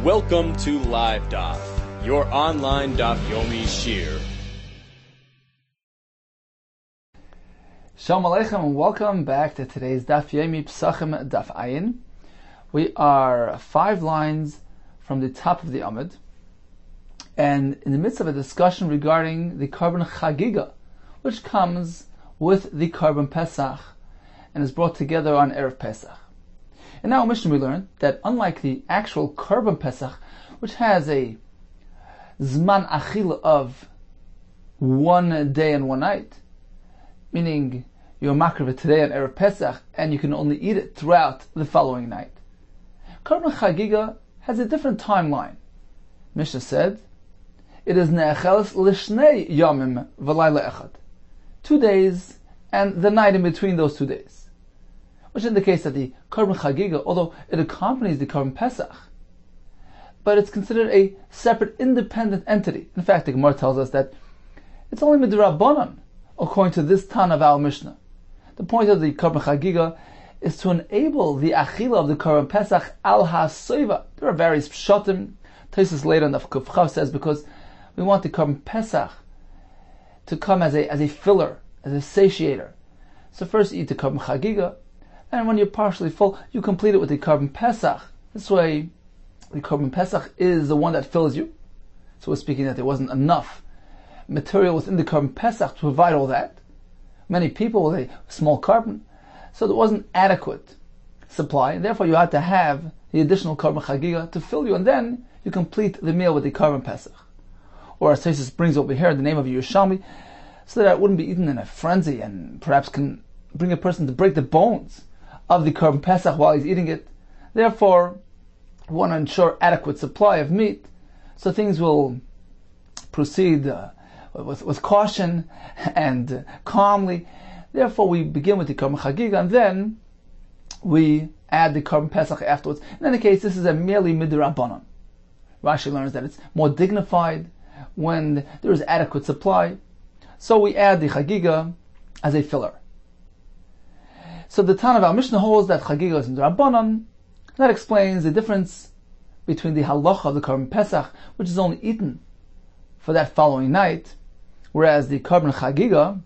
Welcome to Live Daf, your online Daf Yomi Shir. Shalom Aleichem and welcome back to today's Daf Yomi Pesachim Daf Ayin. We are 5 lines from the top of the Amud, and in the midst of a discussion regarding the Korban Chagiga, which comes with the Korban Pesach and is brought together on Erev Pesach. In our mission we learned that unlike the actual Korban Pesach, which has a Zman Achila of 1 day and 1 night, meaning you're makriv it today on Erev Pesach and you can only eat it throughout the following night, Korban Chagiga has a different timeline. Mishnah said, it is ne'echeles l'shnei yomim v'layla echad, 2 days and the night in between those 2 days. Which indicates that the Korban Chagiga, although it accompanies the Korban Pesach, but it's considered a separate, independent entity. In fact, the Gemara tells us that it's only midrabanan, according to this Tan of our Mishnah. The point of the Korban Chagiga is to enable the Achila of the Korban Pesach al ha-soiva. There are various pshatim. Tosfos later in the Kuf Chav says because we want the Korban Pesach to come as a filler, as a satiator. So first you eat the Korban Chagiga, and when you're partially full, you complete it with the Korban Pesach. This way, the Korban Pesach is the one that fills you. So we're speaking that there wasn't enough material within the Korban Pesach to provide all that. Many people with a small korban, so there wasn't adequate supply, and therefore you had to have the additional Korban Chagiga to fill you, and then you complete the meal with the Korban Pesach. Or as Tosfos brings over here, the name of Yerushalmi, so that it wouldn't be eaten in a frenzy and perhaps can bring a person to break the bones of the Korban Pesach while he's eating it. Therefore, we want to ensure adequate supply of meat, so things will proceed with caution and calmly. Therefore, we begin with the Korban Chagiga, and then we add the Korban Pesach afterwards. In any case, this is a merely midrabanan. Rashi learns that it's more dignified when there is adequate supply, so we add the Chagiga as a filler. So the Tan of our Mishnah holds that Chagiga is midrabanan. That explains the difference between the halacha of the Korban Pesach, which is only eaten for that following night, whereas the Korban Chagiga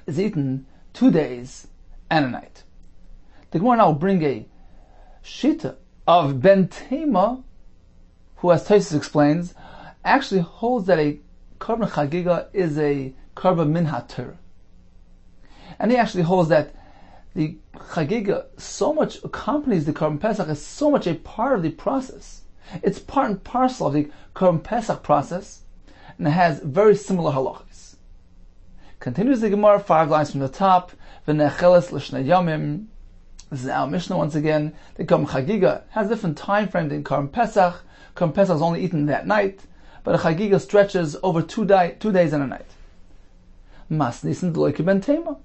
is eaten 2 days and a night. The Gemara now will bring a shita of Ben Tema, who, as Tosfos explains, actually holds that a Korban Chagiga is a Korban min ha-Torah. And he actually holds that the Chagiga so much accompanies the Korban Pesach, is so much a part of the process. It's part and parcel of the Korban Pesach process, and it has very similar halachas. Continues the Gemara 5 lines from the top. V'necheles l'shnei yomim. This is our Mishnah once again. The Korban Chagiga has a different time frame than Korban Pesach. Korban Pesach is only eaten that night, but a Chagiga stretches over 2 days and a night. Mas nisan d'loike ben tema.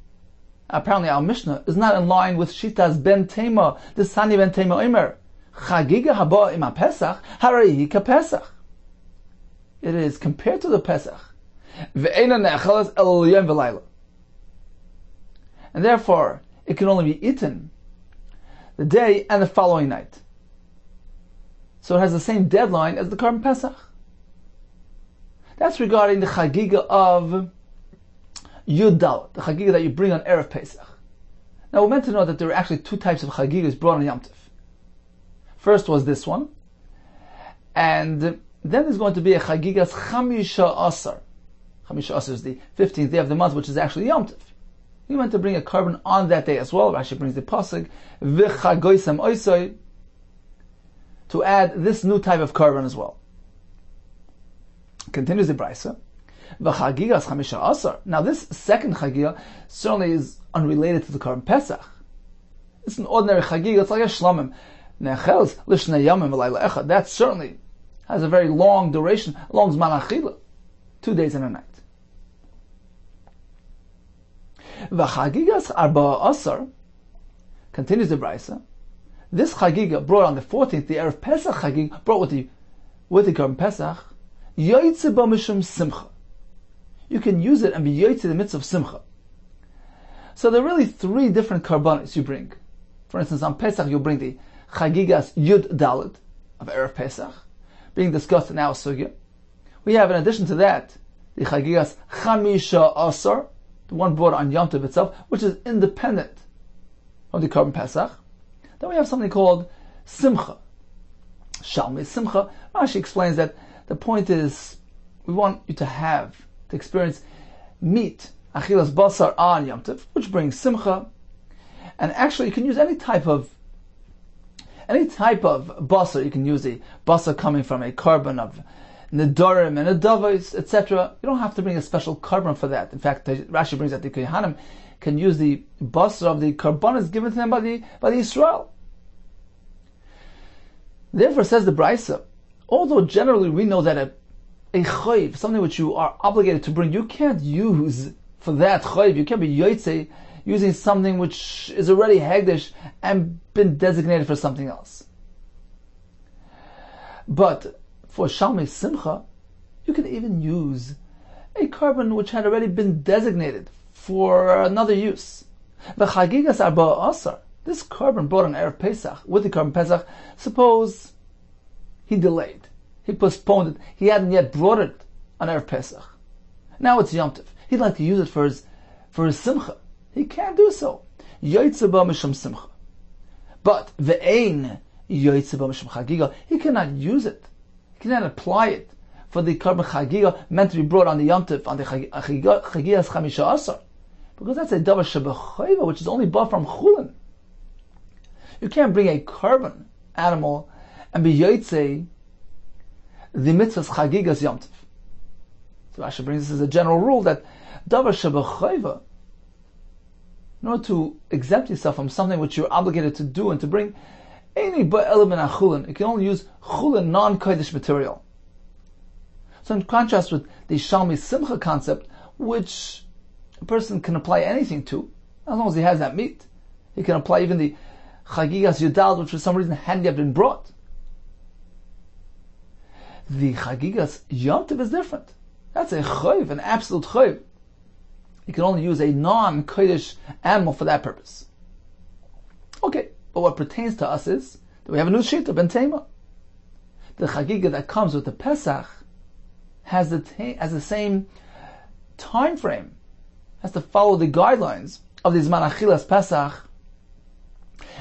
Apparently our Mishnah is not in line with Shitas ben Tema, the Sani ben Tema Omer. Chagiga haba im ha-Pesach, harei ka Pesach. It is compared to the Pesach. Ve'ena ne'acheles el yom v'layla. And therefore, it can only be eaten the day and the following night. So it has the same deadline as the Korban Pesach. That's regarding the Chagiga of Yud Dalet, the Chagiga that you bring on Erev Pesach. Now we're meant to know that there are actually 2 types of Chagigas brought on Yom Tov. First was this one, and then there's going to be a Chagigas Chamisha Asar. Chamisha Asar is the 15th day of the month, which is actually Yom Tov. You're meant to bring a korban on that day as well. Rashi brings the pasuk V'chagoisem oisoi, to add this new type of korban as well. Continues the Brisa. V'chagigas Chamisha Asar. Now this second Chagiga certainly is unrelated to the Korban Pesach. It's an ordinary Chagiga. It's like a Shlomim. Ne'echels l'shnei yomim v'layla echad. That certainly has a very long duration, long zman achila, 2 days and a night. V'chagigas arba asar, continues the Brisa. This Chagiga brought on the 14th, the Erev Pesach Chagiga, brought with the Korban Pesach, yoytze ba mishum simcha. You can use it and be yoytze in the midst of simcha. So there are really 3 different karbanos you bring. For instance, on Pesach you bring the Chagigas Yud Dalet of Erev Pesach. being discussed in our sugya. We have, in addition to that, the Chagigas Chamisha Asar, the one brought on Yom Tov itself, which is independent of the Korban Pesach. Then we have something called Simcha. Shalmei Simcha. Rashi explains that the point is, we want you to experience meat, Achilas Basar on Yom Tov, which brings Simcha. And actually, you can use any type of basar. You can use a basar coming from a carbon of nedarim and adavos, etc. You don't have to bring a special carbon for that. In fact, Rashi brings that the Kohanim can use the basar of the karbanos given to them by the Yisrael. Therefore, says the Brisa, although generally we know that a chayv, something which you are obligated to bring, you can't use for that chayv. You can't be yotzei using something which is already hegdish and been designated for something else. But for Shalmei Simcha, you can even use a carbon which had already been designated for another use. The Chagigas Arba Asar, this carbon brought on Erev Pesach, with the Korban Pesach, suppose he delayed, he postponed it, he hadn't yet brought it on Erev Pesach. Now it's Yom Tov. He'd like to use it for his Simcha. He can't do so. Yotzei ba mishum simcha. But ve'ein yotzei ba mishum chagiga. He cannot use it. He cannot apply it for the carbon chagiga meant to be brought on the Yom Tov, on the chagigas chamisha asar, because that's a davar shebechayva, which is only bought from chulin. You can't bring a carbon animal and be yotzei the mitzvahs chagigas Yom Tov. So Rashi brings this as a general rule that davar shebechayva, in order to exempt yourself from something which you're obligated to do and to bring any element of chulin, you can only use chulin, non-kodesh material. So in contrast with the Shalmei Simcha concept, which a person can apply anything to, as long as he has that meat, he can apply even the Chagigas Yudal, which for some reason hadn't yet been brought. The Chagigas Yom Tov is different. That's a chayv, an absolute chayv. You can only use a non-kodesh animal for that purpose. Okay, but what pertains to us is that we have a new shita, ben tema. The chagiga that comes with the Pesach has the same time frame, has to follow the guidelines of the Zman Achilas Pesach,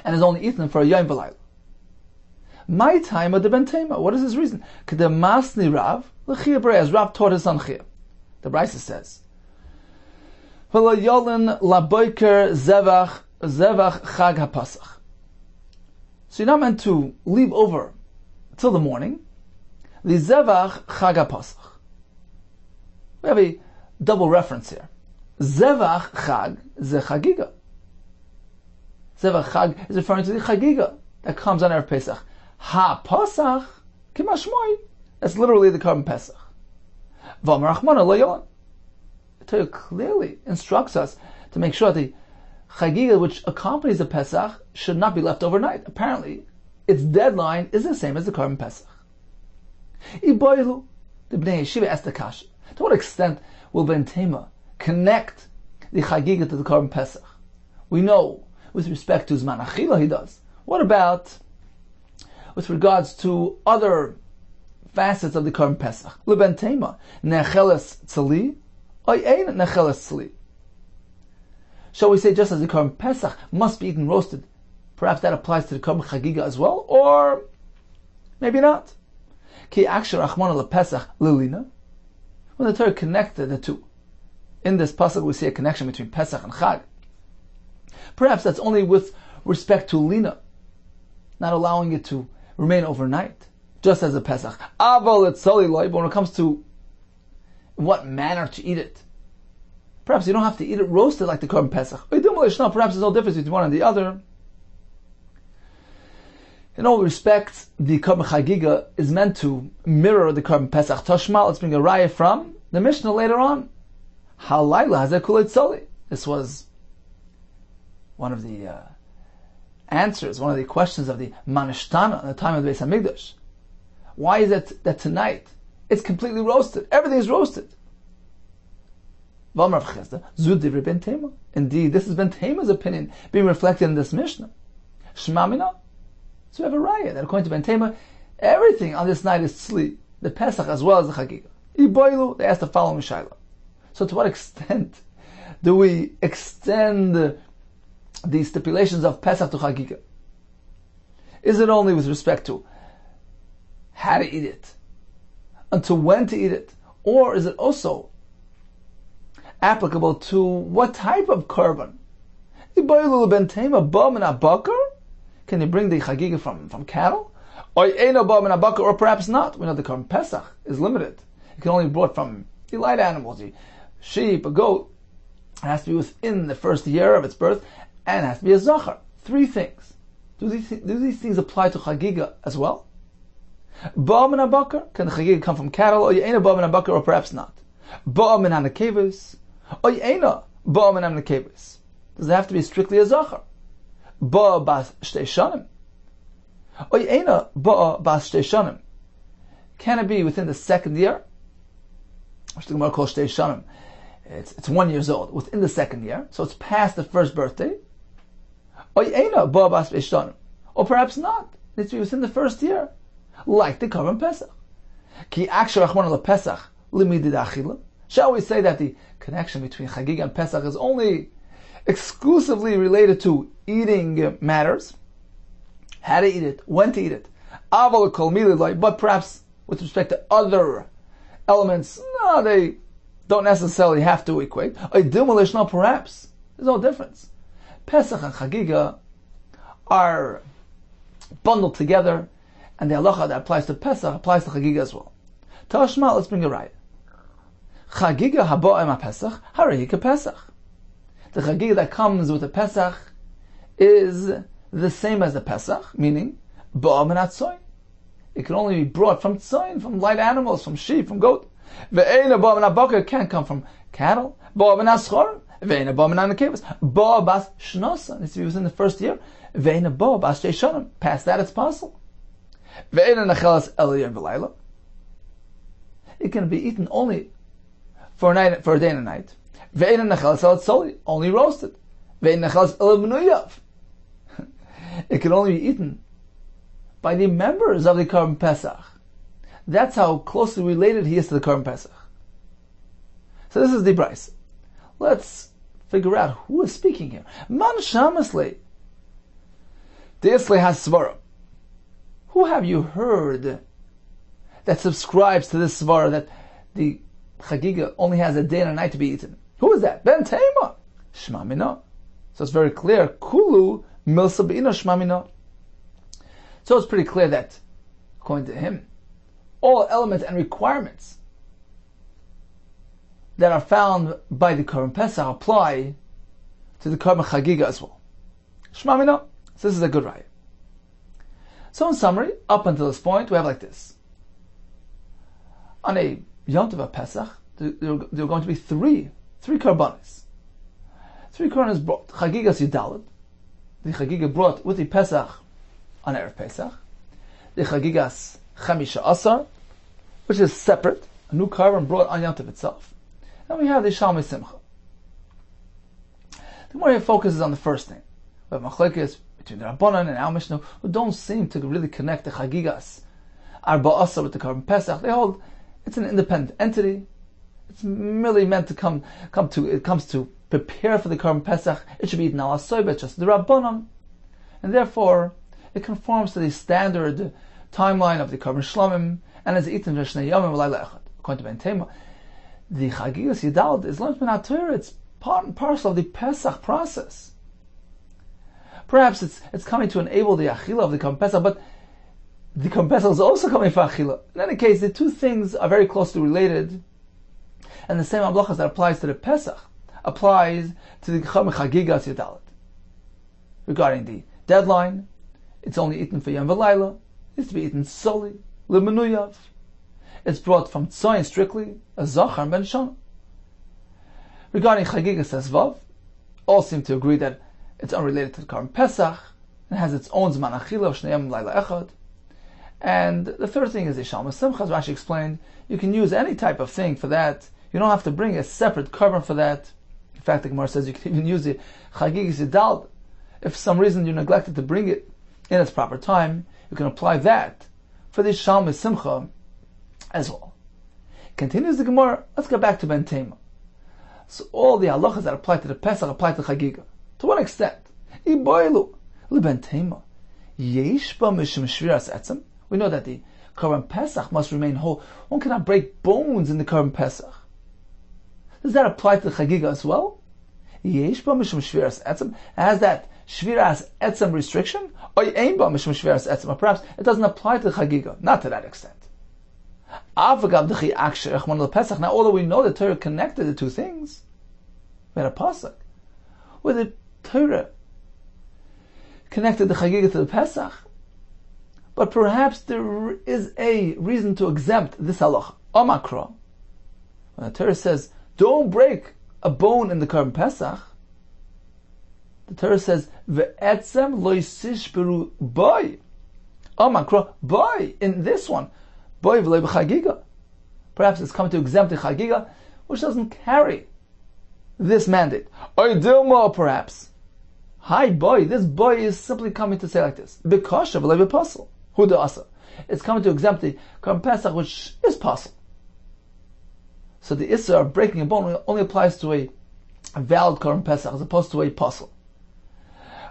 and is only eaten for a yom v'layla. My time of the ben tema. What is his reason? Kedemasni Rav l'chiyah b'rei, as Rav taught his son Chiyah. The Brisa says, V'lo laboiker zevach chag hapasach. So you're not meant to leave over till the morning. The zevach chag hapasach. We have a double reference here. Zevach chag ze chagiga. Zevach chag is referring to the chagiga that comes on Erev Pesach. Ha pasach kimashmoy. That's literally the Korban Pesach. V'amar Rachmana lo yolan. The Torah clearly instructs us to make sure the chagiga which accompanies the Pesach should not be left overnight. Apparently, its deadline is the same as the Korban Pesach. Iboilu, the Bnei Yeshiva asked the kasha, to what extent will Ben Tema connect the chagiga to the Korban Pesach? We know with respect to Zman Achila he does. What about with regards to other facets of the Korban Pesach? LeBen Tema, Necheles Tzali, shall we say just as the Korban Pesach must be eaten roasted, perhaps that applies to the Korban Chagiga as well, or maybe not? Ki aksher Rachmana lePesach lilina. When the Torah connected the two, in this pasuk we see a connection between Pesach and Chag. Perhaps that's only with respect to lina, not allowing it to remain overnight, just as a Pesach. Aval etzali loy, but when it comes to what manner to eat it, perhaps you don't have to eat it roasted like the Korban Pesach. Perhaps there's no difference between one and the other. In all respects, the Korban Chagiga is meant to mirror the Korban Pesach. Tashma, let's bring a raya from the Mishnah later on. Halayla hazeh kulei tzoli. This was one of the answers, one of the questions of the Manishtana in the time of the Beis Hamikdash. Why is it that tonight it's completely roasted? Everything is roasted. Indeed, this is Ben Tema's opinion being reflected in this Mishnah. Shema mina. So we have a raya that according to Ben Tema, Everything on this night is tzli, the Pesach as well as the Chagiga. Iboilu, they asked the following Shaila. So to what extent do we extend the stipulations of Pesach to Chagiga? Is it only with respect to how to eat it, until when to eat it, or is it also applicable to what type of korban? Can you bring the Chagiga from cattle? Or perhaps not. We know the korban Pesach is limited. It can only be brought from light animals, a sheep, a goat. It has to be within the first year of its birth, and it has to be a zachar. 3 things. Do these things apply to Chagiga as well? Ba'a min habakar, can the Chagiga come from cattle, or ye'ena ba'a min habakar, or perhaps not? Ba'a min hanakevis, or ye'ena ba'a min hanakevis. Does it have to be strictly a zachar? Ba'a bas shtei shanim, or ye'ena ba'a bas shtei shanim. Can it be within the 2nd year? Which the Gemara calls shtei shanim. It's 1 year old, within the 2nd year, so it's past the first birthday. Or ye'ena ba'a bas shtei shanim, or perhaps not. It needs to be within the 1st year. Like the korban Pesach. Ki aksher achmon le Pesach limidid achila. Shall we say that the connection between Chagiga and Pesach is only exclusively related to eating matters? How to eat it, when to eat it. Aval kol mililai, but perhaps with respect to other elements, no, they don't necessarily have to equate. Idimalish, no, perhaps. There's no difference. Pesach and Chagiga are bundled together, and the halacha that applies to Pesach applies to Chagiga as well. Tashma, let's bring a raya. Chagiga habo'em ha-Pesach, harei Pesach. The Chagiga that comes with the Pesach is the same as the Pesach, meaning bo'em and atzoin. It can only be brought from tzoin, from light animals, from sheep, from goat. Ve'ena bo'em and habakar can't come from cattle. Bo'em and aschor, ve'ena bo'em and anakevas. Bo'em bas shnosa, needs to be within the 1st year. Ve'ena bo'em bas shtei shanim. Past that it's possible. It can be eaten only for a day and a night. Only roasted. It can only be eaten by the members of the korban Pesach. That's how closely related he is to the korban Pesach. So this is the Bryce. Let's figure out who is speaking here. Man shamasle. Deisle has svara. Who have you heard that subscribes to this svara that the Chagiga only has a day and a night to be eaten? Who is that? Ben Tema. Shma mina. So it's very clear. Kulu milsa be'ina shma mina. So it's pretty clear that, according to him, all elements and requirements that are found by the korban Pesach apply to the korban Chagiga as well. Shma mina. So this is a good raya. So in summary, up until this point, we have like this. On a Yom Tov Pesach, there are going to be three karbanis. 3 karbanis brought. Chagigas Yudalad, the Chagiga brought with the Pesach on Erev Pesach. The Chagigas Chamisha Asar, which is separate, a new karban brought on Yom Tov itself. And we have the Shalmei Simcha. The more focuses on the first thing. We have Machlekes between the Rabbanan and our Mishnah, who don't seem to really connect the Chagigas Arba Asar with the korban Pesach. They hold it's an independent entity. It's merely meant to come to. It comes to prepare for the korban Pesach. It should be eaten al asoibet, just the Rabbanan, and therefore it conforms to the standard timeline of the korban Shlomim and is eaten v'shnei yomim v'layla echad. According to Ben Tema, the Chagigas Yidalad is learned from Torah. It's part and parcel of the Pesach process. Perhaps it's coming to enable the achila of the korban Pesach, but the korban Pesach is also coming for achila. In any case, the 2 things are very closely related, and the same ablachas that applies to the Pesach applies to the Chagigas Yidalad. Regarding the deadline, it's only eaten for Yom V'Layla. It's to be eaten solely l'menuyav. It's brought from tzoyin strictly, a zachar and ben shana. Regarding Chagigas Esvav, all seem to agree that it's unrelated to the korban Pesach. It has its own zman achila of shnei yom v'layla echad. And the third thing is the Shalmei Simcha, as Rashi explained. You can use any type of thing for that. You don't have to bring a separate korban for that. In fact, the Gemara says you can even use the Chagigas Yidalad. If for some reason you neglected to bring it in its proper time, you can apply that for the Shalom Simcha as well. Continues the Gemara. Let's go back to Ben Tema. So all the halachas that apply to the Pesach apply to Chagiga. To what extent? Iboilu Ben Tema. Yesh ba mishum shviras etzem. We know that the Korban Pesach must remain whole. One cannot break bones in the Korban Pesach. Does that apply to the Chagiga as well? Yesh ba mishum shviras etzem. Has that shviras etzem restriction? Or yein ba mishum shviras etzem. Or perhaps it doesn't apply to the Chagiga. Not to that extent. Now, although we know the Torah connected the two things, we had a pasuk where the Torah connected the Chagiga to the Pesach, but perhaps there is a reason to exempt this halacha. Omakra, when the Torah says, don't break a bone in the Korban Pesach, the Torah says, Ve'etzem lo yisishberu boy. Omakra, boy, in this one, boy v'lo b'chagiga. Perhaps it's coming to exempt the Chagiga, which doesn't carry this mandate. Or Dilma, perhaps. Hi boy, this boy is simply coming to say like this. Because of a apostle. Who the asa? It's coming to exempt the Korban Pesach, which is possible. So the Issa of breaking a bone only applies to a valid Korban Pesach as opposed to a apostle.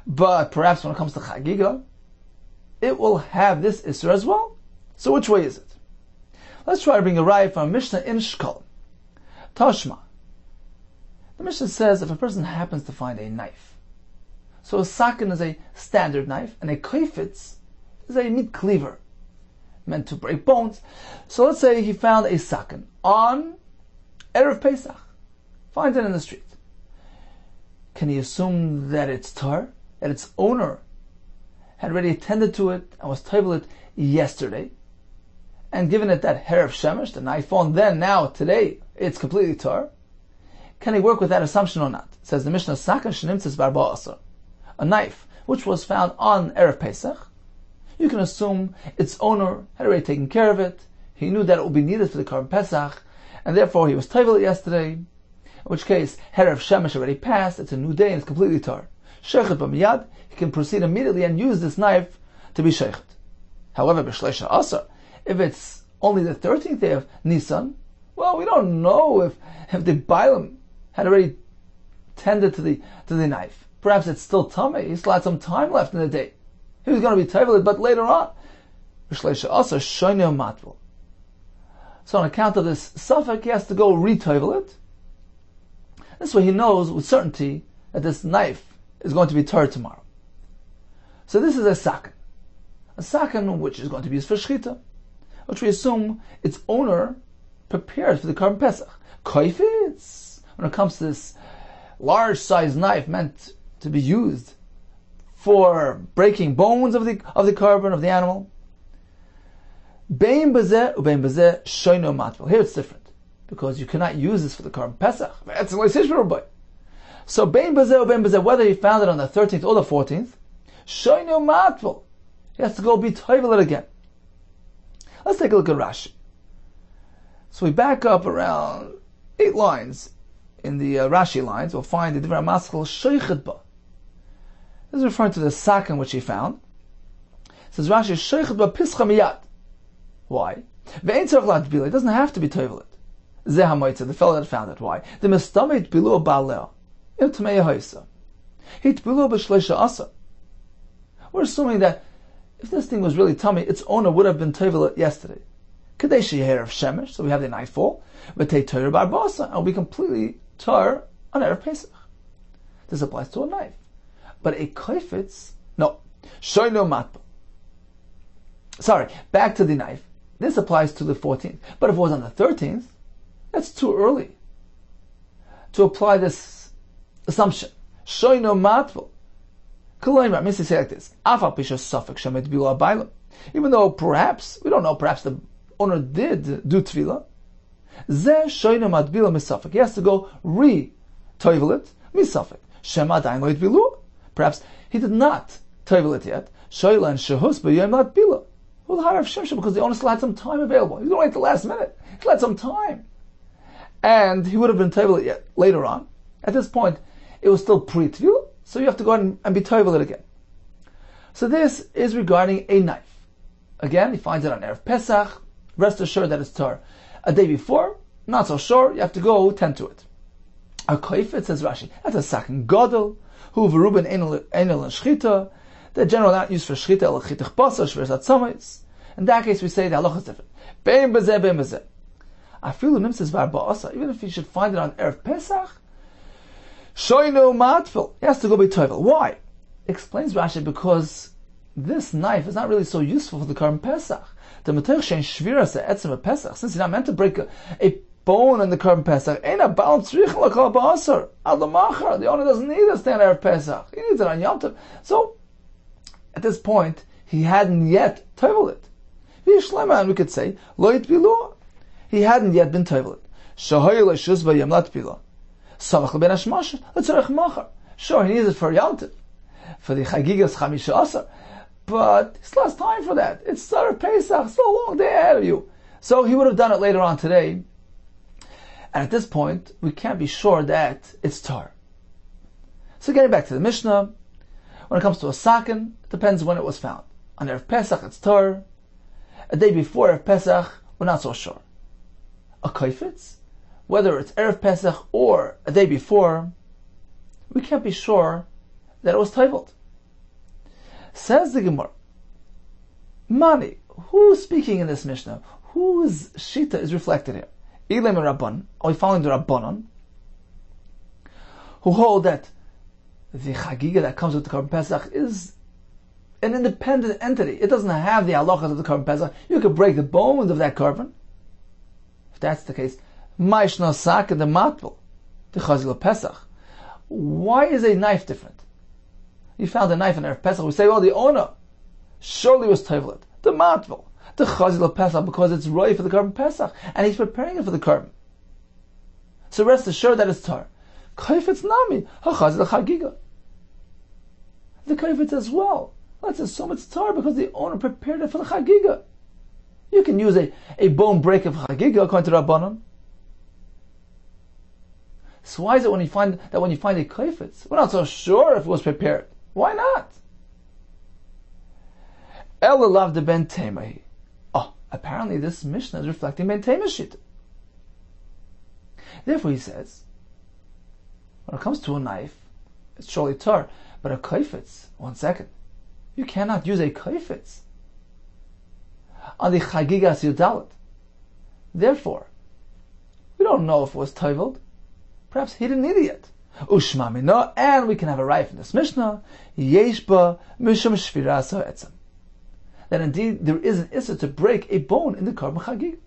But perhaps when it comes to Chagiga, it will have this Issa as well. So which way is it? Let's try to bring a raya from Mishnah in Shkol. Tashma. The Mishnah says if a person happens to find a knife, so a sakin is a standard knife, and a koifetz is a meat cleaver, meant to break bones. So let's say he found a sakin on Erev Pesach, finds it in the street. Can he assume that it's tar, that its owner had already attended to it and was tovel it yesterday, and given it that Erev Shemesh, the knife on then, now, today, it's completely tar? Can he work with that assumption or not? It says the Mishnah, Sakan Shnimtzis Barba Asar, a knife which was found on Erev Pesach. You can assume its owner had already taken care of it. He knew that it would be needed for the Korban Pesach, and therefore he was tovel it yesterday. In which case, Erev Shemesh already passed. It's a new day and it's completely tar. Sheichet b'miyad, he can proceed immediately and use this knife to be sheichet. However, b'shleisha asar, if it's only the 13th day of Nisan, well, we don't know if the Bailam had already tended to the knife. Perhaps it's still tummy. He still had some time left in the day. He was going to be tovel, but later on. So on account of this suffix, he has to go re-tovel it. This way he knows with certainty that this knife is going to be tar tomorrow. So this is a sakin. A sakin which is going to be used for shchita, which we assume its owner prepared for the Korban Pesach. Koifetz, when it comes to this large sized knife meant to be used for breaking bones of the korban, of the animal. Bein bazeh ubein bazeh shoyno matvel. Here it's different, because you cannot use this for the Korban Pesach. So bein bazeh ubein bazeh, whether he found it on the 13th or the 14th, shoyno matvel. He has to go be tovel it again. Let's take a look at Rashi. So we back up around 8 lines in the Rashi lines. We'll find the Divrei Maskil Shoichet Ba. This is referring to the sakin which he found. It says Rashi Shoichet Ba Pischa Miyad. Why? Ve'ein tzarich latbil. It doesn't have to be tovelet. Zeh hamoitza, the fellow that found it. Why? The mistameit bilu ba'aleh im tmei ha'isa. Hit bilu b'shleisha asa. We're assuming that if this thing was really tummy, its owner would have been tovelet yesterday. Kadesh Erev Shemesh, so we have the nightfall. V'tei Torah barbasa, and we completely tar on Erev Pesach. This applies to a knife. But a koifetz, no. Shoyno matba. Sorry, back to the knife. This applies to the 14th. But if it was on the 13th, that's too early to apply this assumption. Shoyno matba. Koloimar, means to say like this. Afal pisha suffix shemet bilu abaylam. Even though perhaps, we don't know, perhaps the owner did do tefillah. Zeh shoyno matbila misafik. He has to go re-tovel it, misafik. Shema dain lo yitbilu. Perhaps he did not tovel it yet. Shoyla and shehus b'yom matbila. Well, harav shemsha, because the owner still had some time available. He didn't wait till the last minute. He still had some time. And he would have been tovel it yet, later on. At this point, it was still pre-tefillah, so you have to go ahead and be tovel it again. So this is regarding a knife. Again, he finds it on Erev Pesach. Rest assured that it's tar. A day before, not so sure, you have to go tend to it. A koifet, says Rashi, that's a sakin gadol, hu v'ruben enel and shchita, the general not used for shchita, el chitich basar, shveres atzamayis. In that case, we say the halacha is different. Bein bezeh, bein bezeh. Afilu nimtzes var ba'asa, even if you should find it on Erev Pesach, shoyno matfil, he has to go be toivel. Why? Explains Rashi, because this knife is not really so useful for the Karban Pesach. The Matech Shein Shviras Etzem Pesach, since you're not meant to break a bone in the Karban Pesach, ain't a baal tzrich l'kol ba'asar al l'machar. The owner doesn't need to stand there at Pesach. He needs it on Yom Tov. So, at this point, he hadn't yet toiveled it. V'yishlema, and we could say, lo yitbilu. He hadn't yet been toiveled. Shahoy l'shuz b'yam latbilu. Savach l'ben hashmash, l'tzarech machar. Sure, he needs it for Yom Tov, for the Chagigas Chamisha Asar. But it's less time for that. It's Sarah Pesach, it's a long day ahead of you. So he would have done it later on today. And at this point, we can't be sure that it's tar. So getting back to the Mishnah, when it comes to a sakin, it depends when it was found. On Erev Pesach, it's tar. A day before Erev Pesach, we're not so sure. A kaifetz, whether it's Erev Pesach or a day before, we can't be sure that it was toiveled. Says the Gemara, Mani, who's speaking in this Mishnah? Whose shita is reflected here? Ilem and Rabban, are we following the Rabbanon, who hold that the Chagiga that comes with the Karban Pesach is an independent entity. It doesn't have the halachas of the Karban Pesach. You could break the bones of that Karban. If that's the case, Ma'ishna Sak and the Matbel, the Chazil Pesach. Why is a knife different? You found a knife in Erev Pesach. We say, well, the owner surely was toivelet. The matvel, the chazil Pesach, because it's roy for the Karban Pesach, and he's preparing it for the Karban. So rest assured that it's tar. Kaifetz nami, ha-chazil chagiga. The kaifetz as well. Let's assume it's tar because the owner prepared it for the chagiga. You can use a bone breaker for chagiga according to Rabbanon. So why is it when you find a kaifetz, we're not so sure if it was prepared? Why not? Ela lav de ben temei. Oh, apparently this Mishnah is reflecting ben temei's shita. Therefore, he says, when it comes to a knife, it's surely tar, but a kaifetz. 1 second, you cannot use a kaifetz on the chagigas yudalit. Therefore, we don't know if it was toiveled. Perhaps he didn't need it yet. Ushma mina, and we can have a right from this Mishnah, yeshba mishum shviras ha'etzem. That indeed there is an issur to break a bone in the Karban Chagig.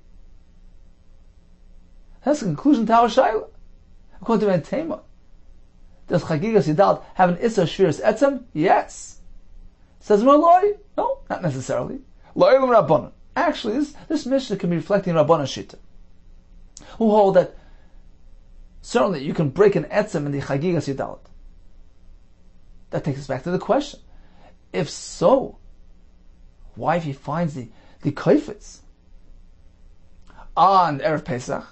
That's the conclusion to our Shaila. According to Ventema, does Chagigas Yidal have an issur shviras etzem? Yes. Says Maloi? No, not necessarily. Lo'ilim Rabbanon. Actually, this Mishnah can be reflecting Rabbanon Shita, who hold that certainly you can break an etzem in the Chagigas Yudalit. That takes us back to the question. If so, why if he finds the kaifetz on Erev Pesach,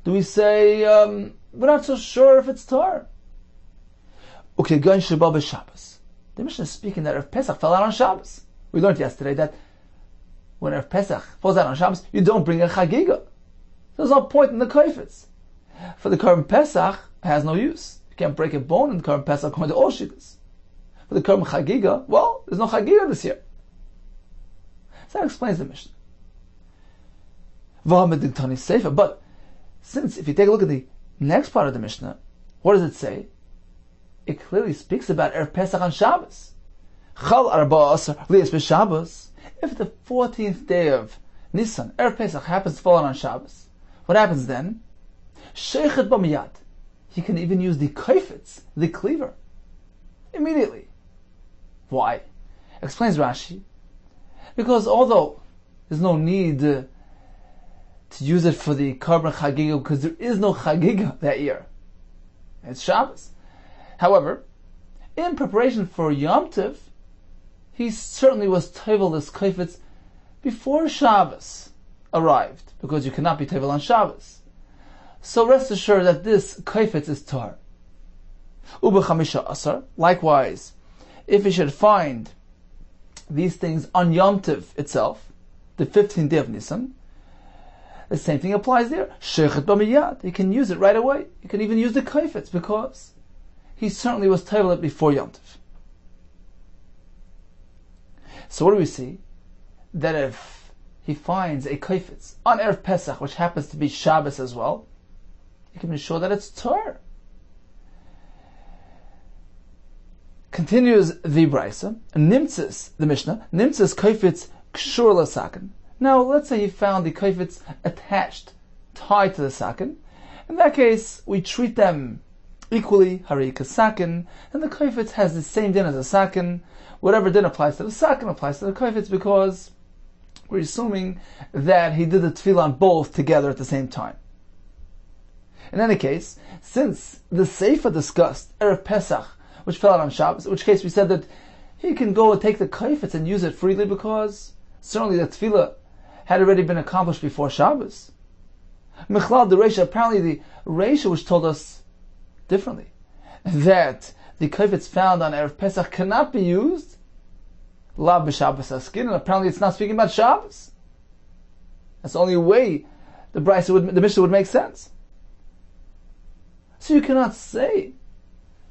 do we say, we're not so sure if it's tar? Okay, going Shabbat b'Shabbos. The Mishnah is speaking that Erev Pesach fell out on Shabbos. We learned yesterday that when Erev Pesach falls out on Shabbos, you don't bring a Chagiga. There's no point in the kaifetz. For the Karban Pesach, it has no use. You can't break a bone in the Karban Pesach according to all shittas. For the Karban Chagiga, well, there's no Chagiga this year. So that explains the Mishnah. But since, if you take a look at the next part of the Mishnah, what does it say? It clearly speaks about Erev Pesach on Shabbos. Chal arba asar liyas b'Shabbos. If the 14th day of Nisan, Erev Pesach, happens to fall on Shabbos, what happens then? Sheichet b'miyad. He can even use the kaifetz, the cleaver, immediately. Why? Explains Rashi. Because although there's no need to use it for the Karban Chagiga, because there is no Chagiga that year, it's Shabbos. However, in preparation for Yom Tov, he certainly was tevel this kaifetz before Shabbos arrived, because you cannot be tevel on Shabbos. So rest assured that this kaifetz is tar. Uba chamisha asar. Likewise, if he should find these things on Yom Tov itself, the 15th day of Nisan, the same thing applies there. Sheichet b'miyad. He can use it right away. He can even use the kaifetz because he certainly was toivel it before Yom Tov. So what do we see? That if he finds a kaifetz on Erev Pesach, which happens to be Shabbos as well, he can be sure that it's Torah. Continues the Brisa, Nimtzis, the Mishnah, Nimtzis kaifetz kshur l'saken. Now, let's say he found the kaifetz attached, tied to the saken. In that case, we treat them equally, hari kasaken, and the kaifetz has the same din as the saken. Whatever din applies to the saken applies to the kaifetz because we're assuming that he did the tefillah on both together at the same time. In any case, since the Seifa discussed Erev Pesach, which fell out on Shabbos, in which case we said that he can go and take the kaifetz and use it freely because certainly the tefillah had already been accomplished before Shabbos. Michlal the Reisha, apparently the Reisha which told us differently, that the kaifetz found on Erev Pesach cannot be used, la b'Shabbos askin, and apparently it's not speaking about Shabbos. That's the only way the Mishnah would make sense. So you cannot say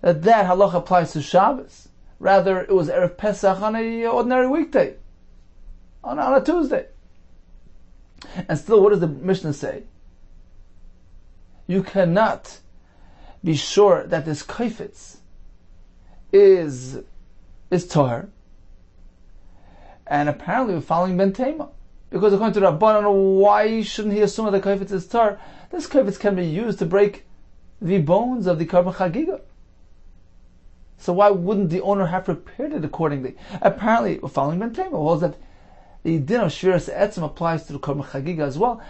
that halacha applies to Shabbos. Rather, it was Erev Pesach on an ordinary weekday, on a Tuesday. And still, what does the Mishnah say? You cannot be sure that this kaifetz is tahor. And apparently we're following Ben Tema. Because according to Rabbanan, why shouldn't he assume that the kaifetz is tahor? This kaifetz can be used to break the bones of the Karban Chagiga. So why wouldn't the owner have prepared it accordingly? Apparently we're following Ben Tema, holds that the din of Shviras Etzim applies to the Karban Chagiga as well,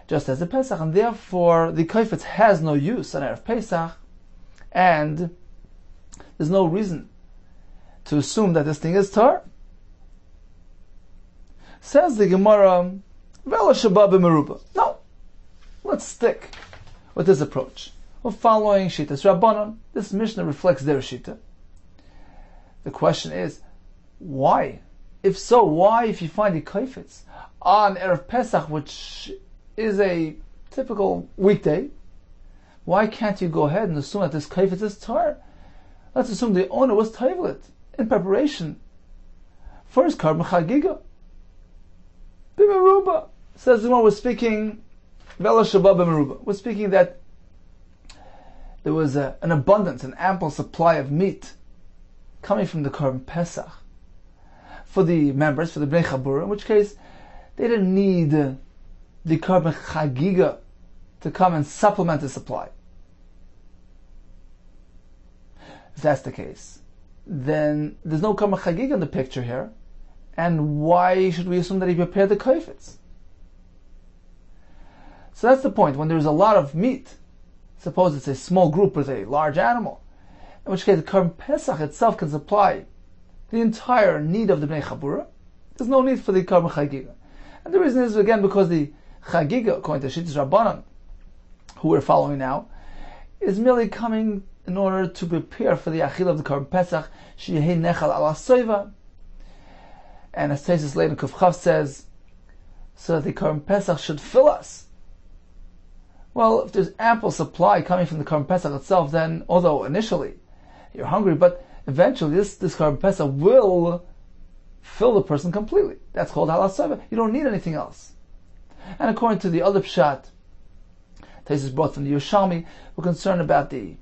just as the Pesach, and therefore the kaifetz has no use on Erev Pesach, and there's no reason to assume that this thing is tar. Says the Gemara, Vela Shabbat b'Meruba. No, let's stick with this approach. We're following Shittas Rabbanon. This Mishnah reflects their Shita. The question is, why? If so, why, if you find the kaifetz on Erev Pesach, which is a typical weekday, why can't you go ahead and assume that this kaifetz is tar? Let's assume the owner was toivel in preparation for his Karban Chagiga. B'Meruba. Says the one we're speaking, Vela Shabbat b'Meruba. We're speaking that there was an abundance, an ample supply of meat coming from the Karban Pesach for the members, for the Bnei Chabura, in which case they didn't need the Karban Chagiga to come and supplement the supply. If that's the case, then there's no Karban Chagiga in the picture here, and why should we assume that he prepared the kaifetz? So that's the point. When there's a lot of meat, suppose it's a small group with a large animal, in which case the Karban Pesach itself can supply the entire need of the Bnei Chabura. There's no need for the Karban Chagiga. And the reason is, again, because the Chagiga, according to Shittas Rabbanan, who we're following now, is merely coming in order to prepare for the Achil of the Karban Pesach, Sheyehei Nechal ala Soiva. And as Taisus later in Kuf Chav says, so that the Karban Pesach should fill us. Well, if there's ample supply coming from the Karban Pesach itself, then, although initially you're hungry, but eventually this Karban Pesach will fill the person completely. That's called halasava. You don't need anything else. And according to the other pshat, Taisus brought from the Yerushalmi, we're concerned about the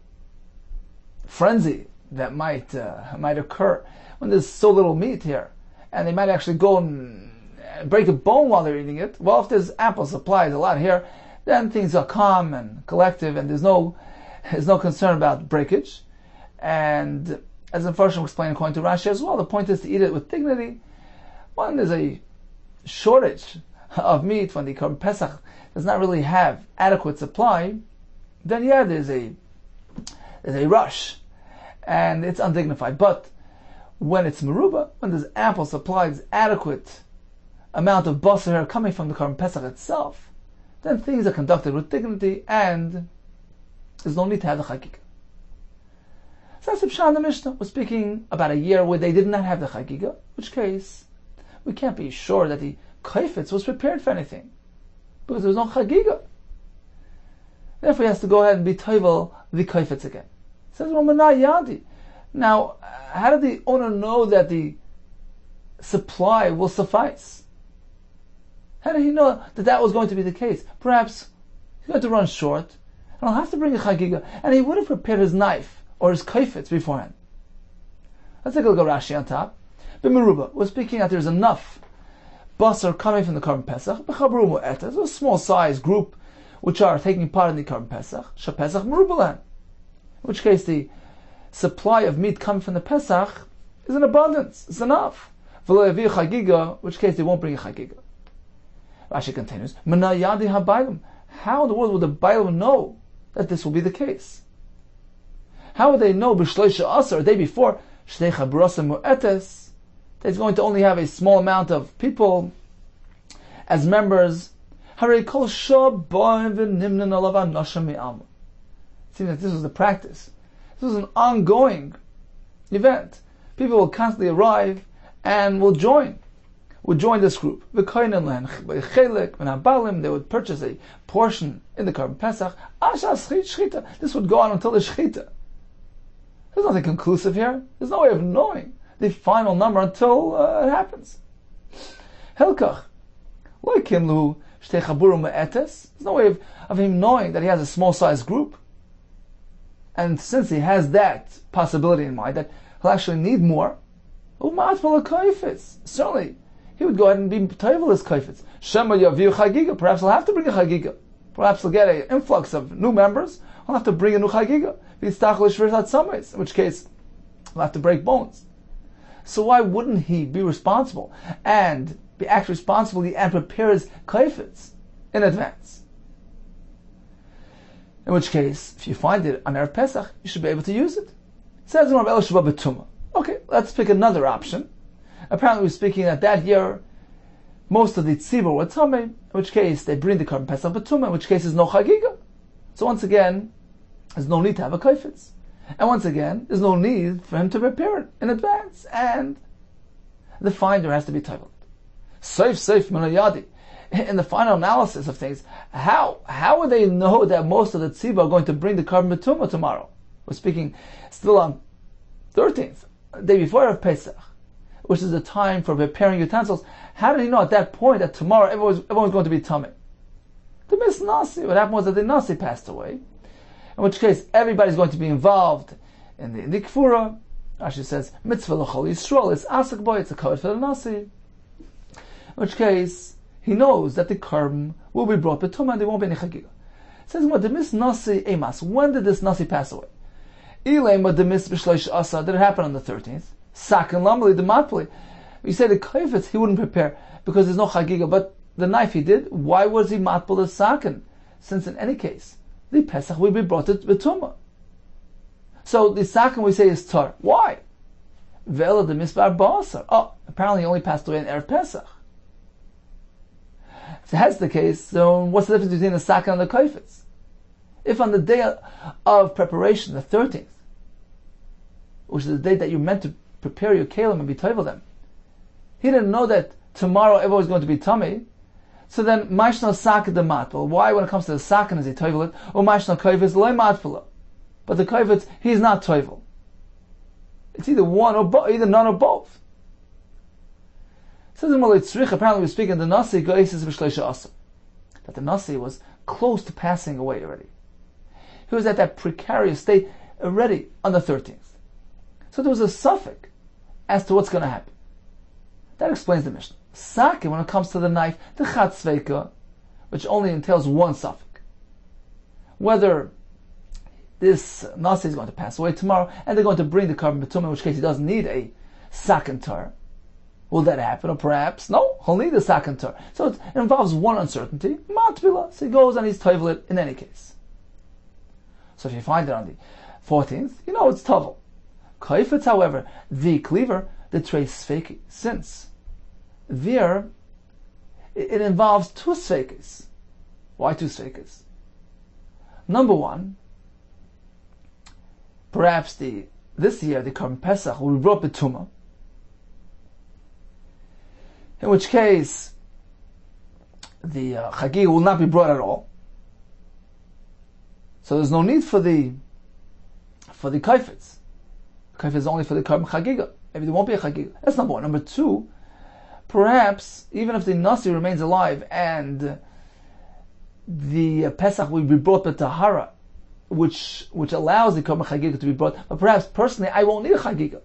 frenzy that might occur when there's so little meat here, and they might actually go and break a bone while they're eating it. Well, if there's ample supply, there's a lot here, then things are calm and collective, and there's no concern about breakage. And as the Farshim explained according to Rashi as well, the point is to eat it with dignity. When there's a shortage of meat, when the Karban Pesach does not really have adequate supply, then yeah, there's a rush, and it's undignified. But when it's meruba, when there's ample supply, there's adequate amount of basar coming from the Karban Pesach itself, then things are conducted with dignity, and there's no need to have the chagigah. So that's the pshat in the Mishnah. We're speaking about a year where they did not have the chagigah, in which case we can't be sure that the kaifetz was prepared for anything, because there was no chagiga. Therefore, he has to go ahead and be toivel the kaifetz again. It says, yadi. Now, how did the owner know that the supply will suffice? How did he know that that was going to be the case? Perhaps he's going to run short, and I'll have to bring a chagiga, and he would have prepared his knife or his kaifetz beforehand. Let's take a look at Rashi on top. B'meruba, we're speaking that there's enough basar coming from the Korban Pesach. B'chabru mu'eta, there's a small size group which are taking part in the Korban Pesach. Shapesach merubalan. In which case the supply of meat coming from the Pesach is in abundance. It's enough. V'lo yavi chagiga, in which case they won't bring a chagiga. Rashi continues, Mana yadi habaylim. How in the world would the Bailam know that this will be the case? How would they know b'shloisha asar, a day before, shnei chabrasa mu'etes, that it's going to only have a small amount of people as members? It seems that this was the practice. This was an ongoing event. People will constantly arrive and will join this group. They would purchase a portion in the Korban Pesach. This would go on until the Shechita. There's nothing conclusive here. There's no way of knowing the final number until it happens. Hilkach. There's no way of him knowing that he has a small size group. And since he has that possibility in mind, that he'll actually need more, certainly he would go ahead and be toivel his kaifetz. Shema yaviu chagiga. Perhaps he'll have to bring a chagiga. Perhaps he'll get an influx of new members. He'll have to bring a new chagiga. In which case, he'll have to break bones. So why wouldn't he be responsible and be actually responsible and prepare his kaifetz in advance? In which case, if you find it on Erev Pesach, you should be able to use it. It says in Rabbi Yehuda Kessler. Okay, let's pick another option. Apparently, we're speaking that year, most of the tzibur were tamei, in which case they bring the Korban Pesach b'tumah, in which case there's no chagiga. So once again, there's no need to have a kaifetz. And once again, there's no need for him to prepare it in advance, and the finder has to be toivel. Safe minayadi. In the final analysis of things, how would they know that most of the tzibur are going to bring the Korban b'tumah tomorrow? We're speaking still on 13th, the day before of Pesach, which is the time for preparing utensils. How did he know at that point that tomorrow everyone's going to be tamei? The Mis Nasi. What happened was that the Nasi passed away, in which case everybody's going to be involved in the Kfura. Rashi says, Mitzvah l'chol Yisrael, it's asak boy, it's a code for the Nasi. In which case, he knows that the Korban will be brought b'tumah and there won't be any chagiga. It says, the Mis Nasi emas. When did this Nasi pass away? Ilay the Mis b'shleish asa. Did it happen on the 13th? Sakin lamali the matpli. You say the kaifetz he wouldn't prepare because there's no chagiga, but the knife he did. Why was he matpul the sakin? Since in any case the Pesach will be brought to b'tumah. So the sakin we say is tar. Why? Vela the misbar ba'asar. Oh, apparently he only passed away in Erev Pesach. If that's the case, so what's the difference between the sakin and the kaifetz? If on the day of preparation, the 13th, which is the day that you're meant to prepare your kalim and be toivel them, he didn't know that tomorrow everyone's going to be tummy. So then, maishno sakin the matpil. Why, when it comes to the sakin, is he toivel it? Or maishno kaifetz loy matpila. But the kaifetz, he's not toivel. It's either one or both, either none or both. It says in Malay Tzrich, apparently we're speaking the Nasi goesis b'shleisha asa, that the Nasi was close to passing away already. He was at that precarious state already on the 13th. So there was a suffix as to what's going to happen. That explains the Mishnah. Sakin, when it comes to the knife, the chatzveika, which only entails one suffix. Whether this Nasi is going to pass away tomorrow, and they're going to bring the Korban b'tumah, in which case he doesn't need a sakin tar. Will that happen? Or perhaps, no, he'll need a sakin tar. So it involves one uncertainty, matbila. So he goes and he's toivel it in any case. So if you find it on the 14th, you know it's tovel. Kaifetz, however, the cleaver, the trace sveki, since there it involves two svekis. Why two svekis? Number one, perhaps this year the Korban Pesach will be brought b'tumah, in which case the Chagiga will not be brought at all. So there's no need for the kaifetz. Kaifetz is only for the Karban Chagiga. Maybe there won't be a Chagiga. That's number one. Number two, perhaps even if the Nasi remains alive and the Pesach will be brought by Tahara, which allows the Karban Chagiga to be brought, but perhaps personally I won't need a Chagiga.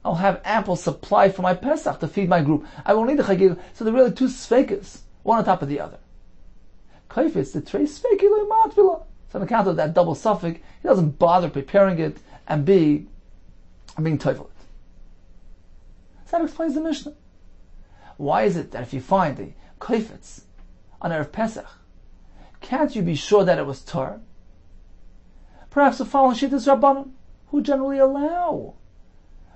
I'll have ample supply for my Pesach to feed my group. I won't need a Chagiga. So there are really two Sveikas, one on top of the other. Kaifetz, the Trei Sveiki lo Matvila. So on account of that double suffix, he doesn't bother preparing it and being toivel it. So that explains the Mishnah. Why is it that if you find the kaifetz on Erev Pesach, can't you be sure that it was tar? Perhaps the following sheet is Rabbanon, who generally allow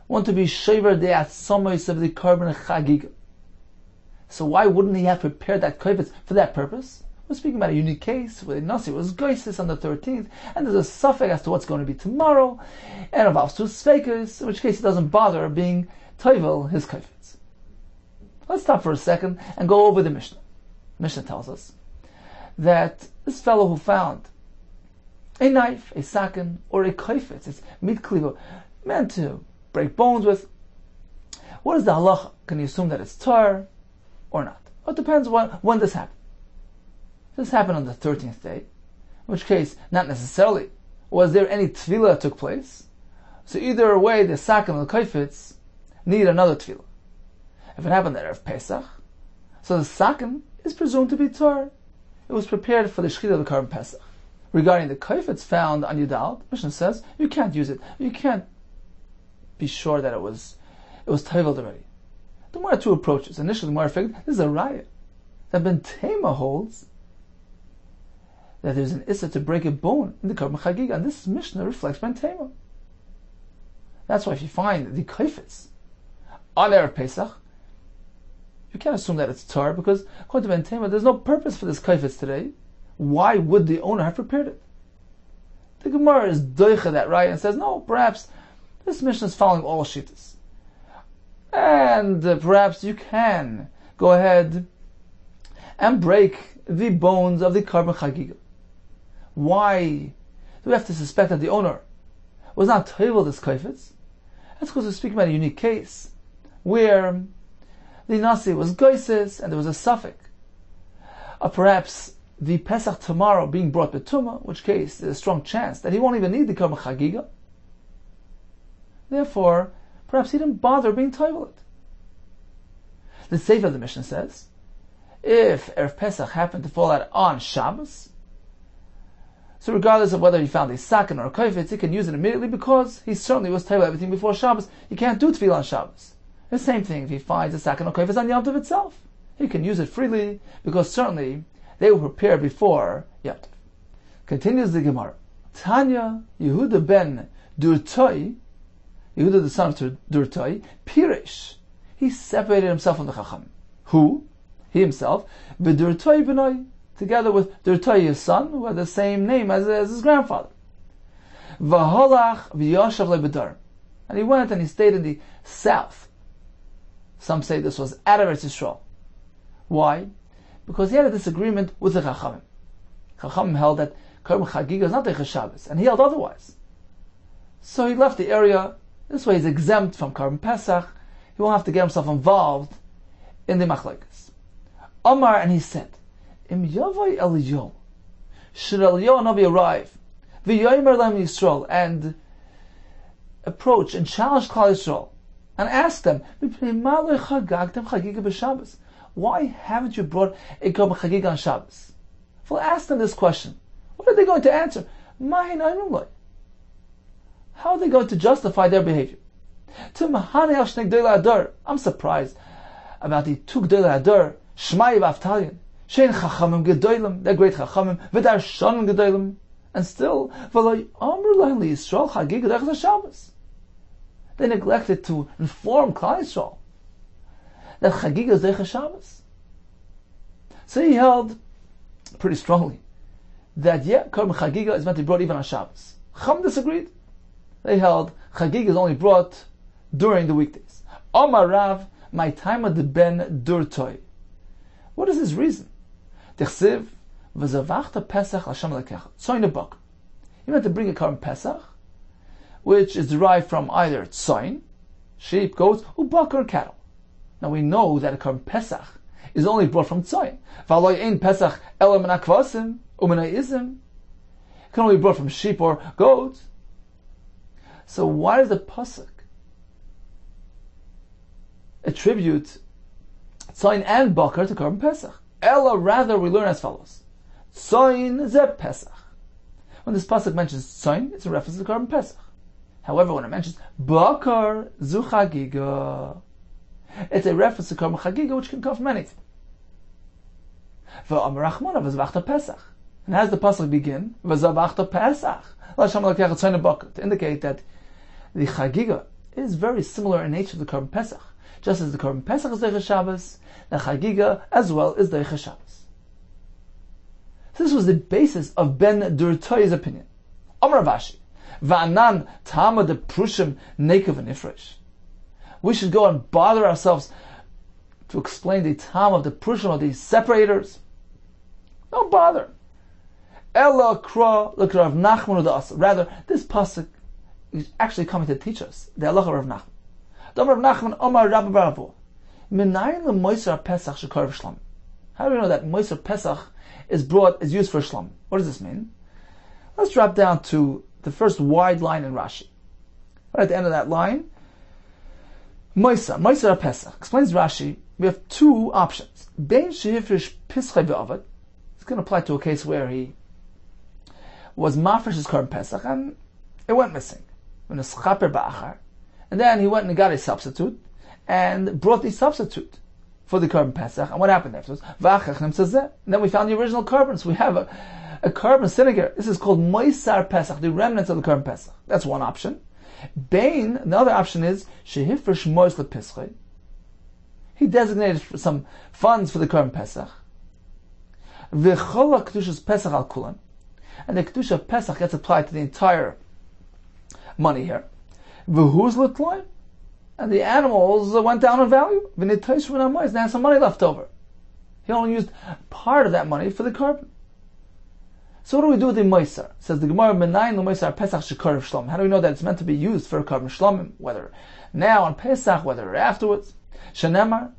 one to be shaver the atzamos of the Karban Chagiga. So why wouldn't he have prepared that kaifetz for that purpose? We're speaking about a unique case where the Nasi was Goisis on the 13th, and there's a suffix as to what's going to be tomorrow, and it involves two sveikas, in which case he doesn't bother being toivel his kaifetz. Let's stop for a second and go over the Mishnah. Mishnah tells us that this fellow who found a knife, a sakin, or a kaifetz, it's meat cleaver, meant to break bones with, what is the halacha? Can you assume that it's tar or not? Well, it depends when this happened. This happened on the 13th day, in which case, not necessarily was there any tefillah that took place. So either way, the sakin and the kaifetz need another tefillah. If it happened at Erev Pesach, so the sakin is presumed to be tar. It was prepared for the shechita of the Karban Pesach. Regarding the kaifetz found on Yudal, Mishnah says you can't use it. You can't be sure that it was toiveled already. The Gemara two approaches. Initially, the Gemara figured this is a raya that Ben Tema holds that there's an issa to break a bone in the Karban Chagiga, and this Mishnah reflects Ben Tema. That's why if you find the kaifetz on Erev Pesach, you can't assume that it's tar, because according to Ben Tema, there's no purpose for this kaifetz today. Why would the owner have prepared it? The Gemara is doicha that raya and says, no, perhaps this Mishnah is following all shittas. And perhaps you can go ahead and break the bones of the Karban Chagiga. Why do we have to suspect that the owner was not toivel this kaifetz? That's because we're speaking about a unique case where the Nasi was goises and there was a suffix. Or perhaps the Pesach tomorrow being brought betuma, in which case there's a strong chance that he won't even need the Karban Chagiga. Therefore, perhaps he didn't bother being toivel it. The Sefer of the Mishnah says, if Erev Pesach happened to fall out on Shabbos, so regardless of whether he found a sakin or a kaifetz, he can use it immediately because he certainly was toivel everything before Shabbos. He can't do tefillah on Shabbos. The same thing if he finds a sakin or kaifetz on Yom Tov itself. He can use it freely because certainly they were prepared before Yom Tov. Continues the Gemara. Tanya, Yehuda ben Durtoi, Yehuda the son of Durtoi, Pirish. He separated himself from the Chacham. Who? He himself. V'Durtoi b'noi, together with Durtoi his son, who had the same name as his grandfather. V'holach v'yoshav le'bedar. And he went and he stayed in the south. Some say this was out of Eretz Yisrael. Why? Because he had a disagreement with the Chachamim. Chachamim held that Karban Chagiga is not Eicha Shabbos, and he held otherwise. So he left the area. This way he's exempt from Karban Pesach. He won't have to get himself involved in the machlekes. Omar, and he said, Im Yavai Eliyahu, should Eliyahu Navi arrive, v'yomer lem Yisrael, and approach and challenge Klal Yisrael, and ask them, why haven't you brought a Karban Chagiga on Shabbos? Well, ask them this question. What are they going to answer? How are they going to justify their behavior? I'm surprised about the two Gdolei Adar, Shmai v'Avtalion, Shein Chachamim Gedolim, they're great Chachamim, V'Darshanim Gedolim, and still, V'Loi Amr Lahem Yisrael Chagiga Derech Shabbos. They neglected to inform Klal Yisrael that Chagiga is Derech Shabbos. So he held pretty strongly that Karban Chagiga is meant to be brought even on Shabbos. Chacham disagreed. They held Chagiga is only brought during the weekdays. Omar Rav, my time of the ben durtoi. What is his reason? Tichsiv v'zavachta Pesach l'Hashem lekecha tzoyin bak. You meant to bring a korban Pesach, which is derived from either tzoyin, sheep, goats, or bakar, cattle. Now we know that a korban Pesach is only brought from tzoyin. V'aloi ein Pesach ela min hakvasim u'min ha'izim. It can only be brought from sheep or goats. So why does the pasuk attribute tzoyin and bakar to korban Pesach? Ella, rather, we learn as follows: tzoyin ze Pesach. When this pasuk mentions tzoyin, it's a reference to korban Pesach. However, when it mentions bakar zu chagiga, it's a reference to korban chagiga, which can come from anything. V'amar Rachmana v'zavachta Pesach. And how does the pasuk begin? V'zavachta Pesach. To indicate that the chagiga is very similar in nature to the korban Pesach. Just as the korban Pesach is Deicha Shabbos, the chagiga as well is Deicha Shabbos. So this was the basis of Ben Durtoi's opinion. Amar Vashi, Va'anan Tama de Prushim Nekev Nifresh. We should go and bother ourselves to explain the Tama of the Prushim, of these separators. No bother. Ella Kra L'Krav Nachman U'Da'asa. Rather, this pasuk is actually coming to teach us the halacha of Rav Nachman. Rav Nachman Omar Rabbi Baravu. Minayin leMoiser Pesach Shekar V'Shlam. How do we know that Moiser Pesach is used for Shlam? What does this mean? Let's drop down to the first wide line in Rashi. Right at the end of that line, Moiser Pesach. Explains Rashi, we have two options. Bein Shehifrish Pischei V'Avad. It's going to apply to a case where he was mafresh his korban Pesach and it went missing. And then he went and got a substitute and brought the substitute for the korban Pesach. And what happened afterwards? And then we found the original korban. So we have a korban sitting here. This is called Moisar Pesach, the remnants of the korban Pesach. That's one option. Bain, the other option is Shehifresh Mois LePischei. He designated some funds for the korban Pesach. V'chola Kedushas Pesach al Kulan. And the Kedusha of Pesach gets applied to the entire money here. V'huz l'tloim. And the animals went down in value. V'nitaysh v'namois. They had some money left over. He only used part of that money for the korban. So what do we do with the moisar? It says the Gemara, Menayin l'moisar Pesach shekar v'shlom. How do we know that it's meant to be used for a korban shlomim? Whether now on Pesach, whether afterwards. Shenemar.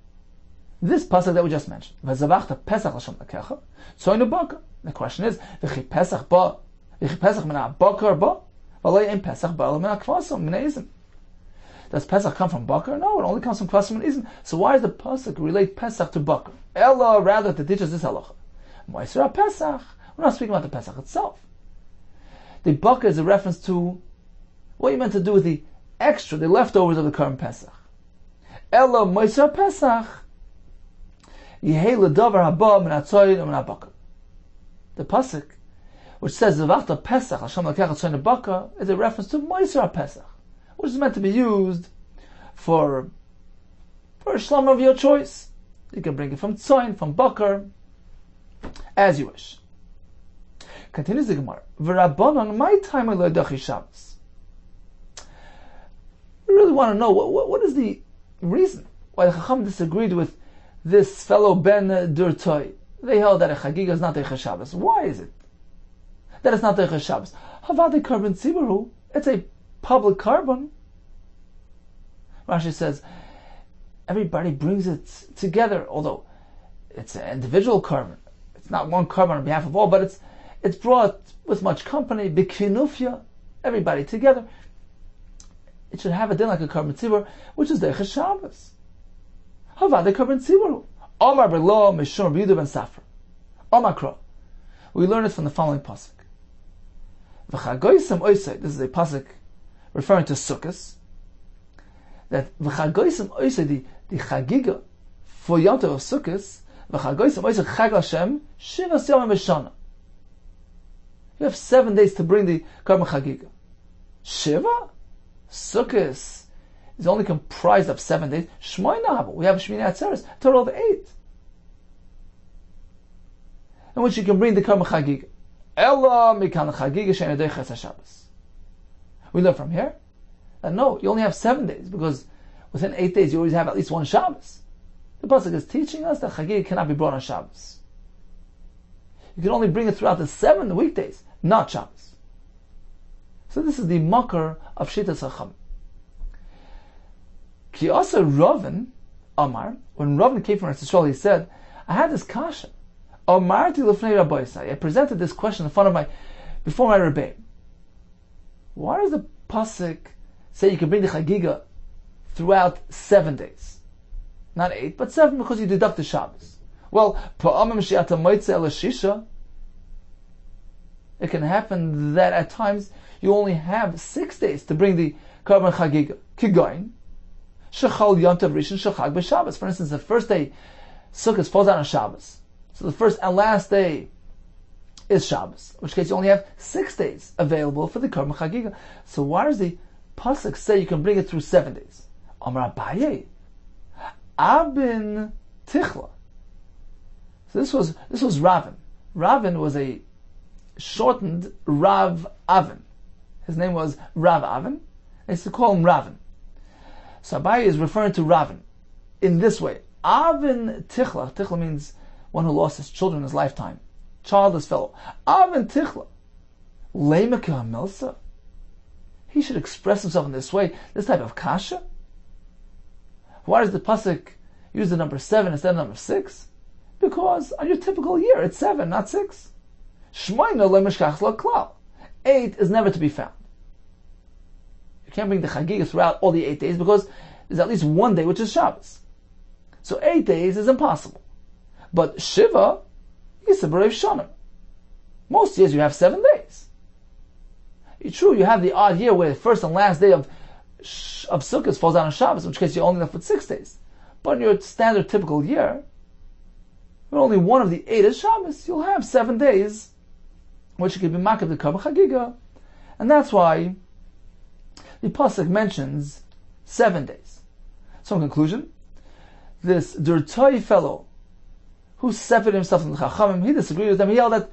This pasuk that we just mentioned. V'zavachta Pesach l'shem l'kecha. Tzoynu baka. The question is, V'chi Pesach ba, V'chi Pesach mina bakar ba, V'alei ein Pesach ba mina kvasim mina izim. Does Pesach come from bakar? No, it only comes from kvasim and izim. So why does the pasuk relate Pesach to bakar? Ella, rather, to teach us this halacha. Moisra Pesach. We're not speaking about the Pesach itself. The bakar is a reference to what you meant to do with the extra, the leftovers of the current Pesach. Ella Moisra Pesach. Yehei ledavar haba min hatzoyin u'min habakar. The pasuk, which says "Zavachta Pesach Hashem Lakecha Tzoyin Baka," is a reference to Moisar Pesach, which is meant to be used for a shlam of your choice. You can bring it from Tzoyin, from Bakar, as you wish. Continues the Gemara. V'Rabbanan, my time I le'dachi Shabbos. We really want to know what is the reason why the Chacham disagreed with this fellow Ben Durtoi. They held that a chagiga is not Deicha Shabbos. Why is it that it's not Deicha Shabbos? Havadi korban tzibaru. It's a public korban. Rashi says everybody brings it together, although it's an individual korban. It's not one korban on behalf of all, but it's brought with much company. B'kinufya, everybody together. It should have a din like a korban tzibur, which is Deicha Shabbos. Havadi korban tzibaru. Omar Belo Mishum Rabbi Yehuda ben Safra. Omar Kro. We learn it from the following pasuk. V'chagoyisem oisei. This is a pasuk referring to Sukkos. That v'chagoyisem oisei, the chagiga for Yom Tov of Sukkos. V'chagoyisem oisei chag Hashem shivas yomim b'shana. You have 7 days to bring the korban chagiga. Shiva? Sukkos is only comprised of 7 days. Shmoina, we have Shmini Atzeres, a total of 8. In which you can bring the korban chagiga. Ella mikan chagiga she'en yedei ches Shabbos. We learn from here that no, you only have 7 days, because within 8 days you always have at least one Shabbos. The Pasuk is teaching us that Chagiga cannot be brought on Shabbos. You can only bring it throughout the 7 weekdays, not Shabbos. So this is the makar of Shitas Chacham. Ki asa Ravin Amar, when Ravin came from Eretz Yisrael, he said, I had this kasha. Amarti lefnei Rabbi, I presented this question before my Rebbe. Why does the pasuk say you can bring the Chagiga throughout 7 days? Not 8, but 7 because you deduct the Shabbos. Well, it can happen that at times you only have 6 days to bring the Karban Chagiga. Kigain, Shechal Yontav Rishon Shechag b'Shabbos. For instance, the first day Sukkot falls out on Shabbos. So the first and last day is Shabbos, in which case you only have 6 days available for the Karban Chagiga. So why does the pasuk say you can bring it through 7 days? Amar Abaye, Abin Tichla. So this was Ravin. Ravin was a shortened Rav Avin. His name was Rav Avin. They used to call him Ravin. So Abaye is referring to Ravin in this way. Avin Tichla. Tichla means one who lost his children in his lifetime. Childless fellow. Avin Tichla. Leimaka Milsa. He should express himself in this way, this type of kasha. Why does the pasuk use the number 7 instead of number 6? Because on your typical year, it's 7, not 6. Shmoina le'mishkach l'klal. 8 is never to be found. You can't bring the Chagiga throughout all the 8 days because there's at least one day which is Shabbos. So 8 days is impossible. But Shiva is a B'rev Shanim. Most years you have 7 days. It's true, you have the odd year where the first and last day of Sukkot falls out on Shabbos, in which case you're only left with 6 days. But in your standard typical year, when only one of the 8 is Shabbos, you'll have 7 days, which could be makab the Karban Chagiga. And that's why the pasuk mentions 7 days. So in conclusion, this Durtoi fellow who separated himself from the Chachamim, he disagreed with them. He held that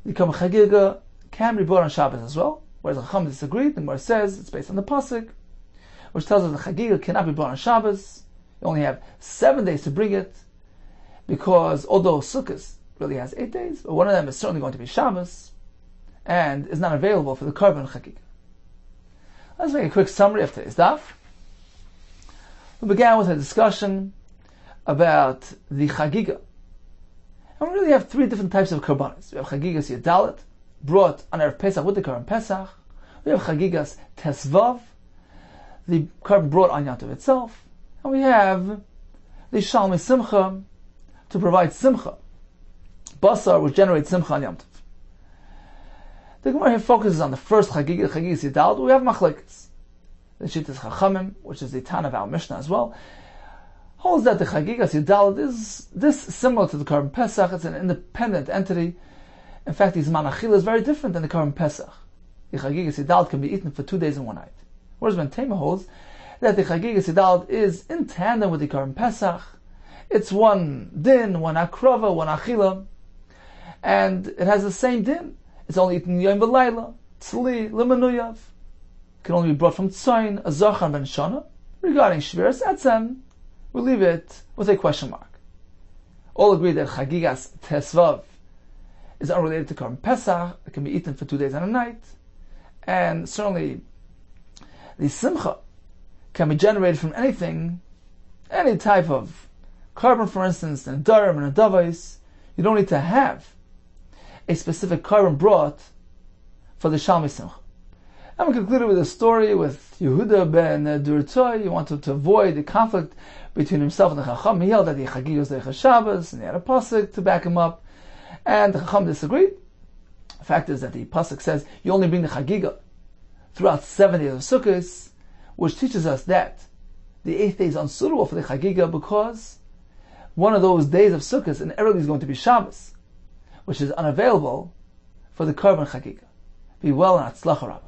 the Karban Chagiga can be brought on Shabbos as well. Whereas the Chachamim disagreed. The Gemara says it's based on the pasuk, which tells us the Chagiga cannot be brought on Shabbos. You only have 7 days to bring it, because although Sukkot really has 8 days, but one of them is certainly going to be Shabbos, and is not available for the Karban Chagiga. Let's make a quick summary of today's daf. We began with a discussion about the Chagiga. And we really have 3 different types of Karbanos. We have Chagigas Yadalit, brought on Erev Pesach with the Karban Pesach. We have Chagigas Tesvav, the Karban brought on Yom Tov itself. And we have the Shalmei Simcha, to provide Simcha, Basar, which generates Simcha on Yom Tov. The Gemara here focuses on the first Chagigas Yadalit. We have Machlekes. The Shitas Chachamim, which is the Tan of our Mishnah as well, holds that the Chagigas Yadalit is this similar to the Karban Pesach. It's an independent entity. In fact, the Zman Achila is very different than the Karban Pesach. The Chagigas Yadalit can be eaten for 2 days and 1 night. Whereas Ben Tema holds that the Chagigas Yadalit is in tandem with the Karban Pesach. It's one din, one akrava, one achila, and it has the same din. It's only eaten yom v'layla, tzli, limanuyav. It can only be brought from tzayin, a zachar ben shana. Regarding shviras etzem, we leave it with a question mark. All agree that Chagigas Tesvav is unrelated to Karban Pesach. It can be eaten for 2 days and a night. And certainly the Simcha can be generated from anything, any type of Karban, for instance, and Darim and a Davais. You don't need to have a specific Karban brought for the Shalmei Simcha. And we concluded with a story with Yehuda ben Durtoi. He wanted to avoid the conflict between himself and the Chacham. He held that the Chagiga was the Shabbos, and he had a pasuk to back him up. And the Chacham disagreed. The fact is that the pasuk says you only bring the Chagiga throughout 7 days of Sukkot, which teaches us that the 8th day is unsuitable for the Chagiga because one of those days of Sukkot in early is going to be Shabbos, which is unavailable for the Karban Chagiga. Be well and Atzlacha Rabbah.